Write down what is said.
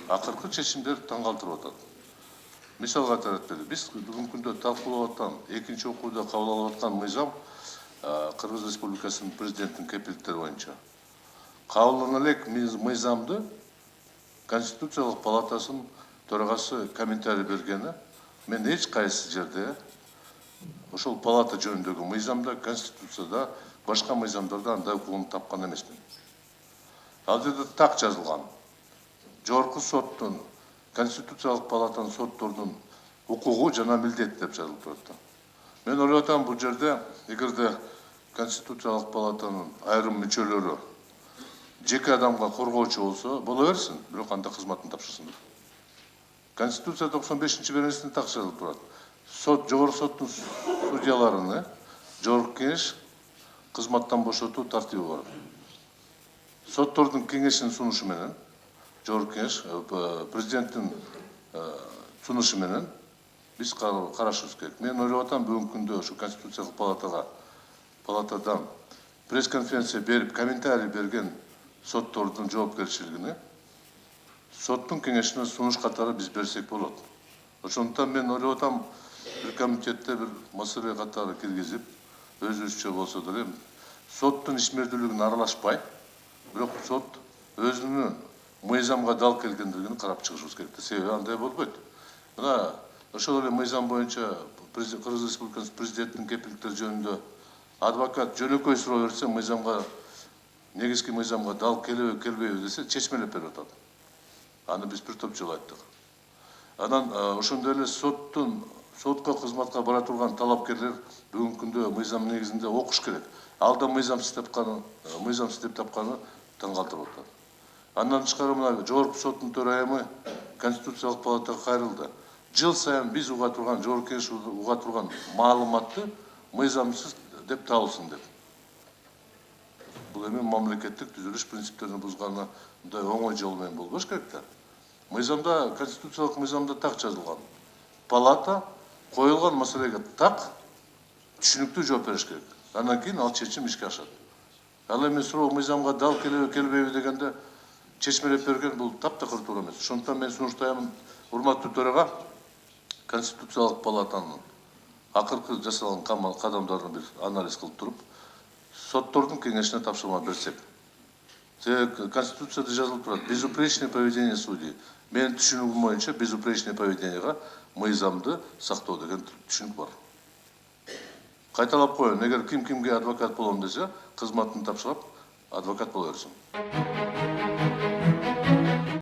Акыркы чечимдер таң калтырып атат. Мисалга таратпайды. Биз бүгүнкү күндө талкуулап аткан, экинчи окууда кабыл алып аткан мыйзам Кыргыз Республикасынын президенттин кепилдиктери боюнча. Кабылдана элек мыйзамды Конституциялык палатасынын төрагасы комментарий бергени мен эч кайсы жерде ошол палата жөнүндөгү мыйзамда, Конституцияда, башка мыйзамдарда андай укугуну тапкан эмесмин. Ал жерде так жазылган. Жогорку соттун, Конституциялык палатанын соттордун укугу жана милдет деп жазылып турат. Мен ойлоп атам, бул жерде эгерде Конституциялык палатанын айрым мүчөлөрү жеке адамга коргоочу болсо, боло берсин, бирок анда кызматын тапшырсындар. Конституция 95-чи беренесинде так жазылып турат. Жогорку соттун судьяларыны Жогорку кеңеш кызматтан бошотуу тартиби бар. Соттордун кеңешинин сунушу менен Жогорку кеңеш президенттин сунушу менен биз карашыбыз керек. Мен ойлоп атам, бүгүнкү күндө ушу Конституциялык палатадан пресс-конференция берип, комментарий берген соттордун жоопкерчилигине соттун кеңешине сунуш катары биз берсек болот. Ошондуктан мен ойлоп атам, бир комитетте бир маселе катары киргизип, өзүбүзчө болсо деле соттун ишмердүүлүгүнө аралашпай, бирок сот өзүнүн мыйзамга дал келгендигин карап чыгышыбыз керек. Себеби андай болбойт. Мына ошол эле мыйзам боюнча Кыргыз Республикасынын президенттин кепилдиктери жөнүндө адвокат жөнөкөй суроо берсе, мыйзамга, негизги мыйзамга дал келеби, келбейби десе, чечмелеп берип атат. Аны биз бир топ жолу айттык. Анан ошондой эле сотко кызматка бара турган талапкерлер бүгүнкү күндө мыйзам негизинде окуш керек. Ал да мыйзам издеп тапканы таң калтырып атат. Андан тышкары мына Жогорку соттун төрайымы Конституциялык палатага кайрылды. Жыл сайын биз уга турган, Жогорку кеңеш уга турган маалыматты мыйзамсыз деп табылсын деп. Бул эми мамлекеттик түзүлүш принциптерин бузганына мындай оңой жол менен болбош керек да. Мыйзамда, Конституциялык мыйзамда так жазылган. Палата коюлган маселеге так түшүнүктүү жооп бериш керек. Андан кийин ал чечим ишке ашат. Ал эми суроо мыйзамга дал келеби, келбейби дегенде чечмелеп берген бул таптакыр туура эмес. Ошондуктан мен сунуштаймын, урматтуу төрага, Конституциялык палатанын акыркы жасалган кадамдарын бир анализ кылып туруп, соттордун кеңешине тапшырма берсек. Конституцияда жазылып турат, безупречное поведение судей. Менин түшүнүгүм боюнча безупречное поведениега мыйзамды сактоо деген түшүнүк бар. Кайталап коеюн, эгер ким кимге адвокат болом десе, кызматын тапшырып, адвокат боло берсин.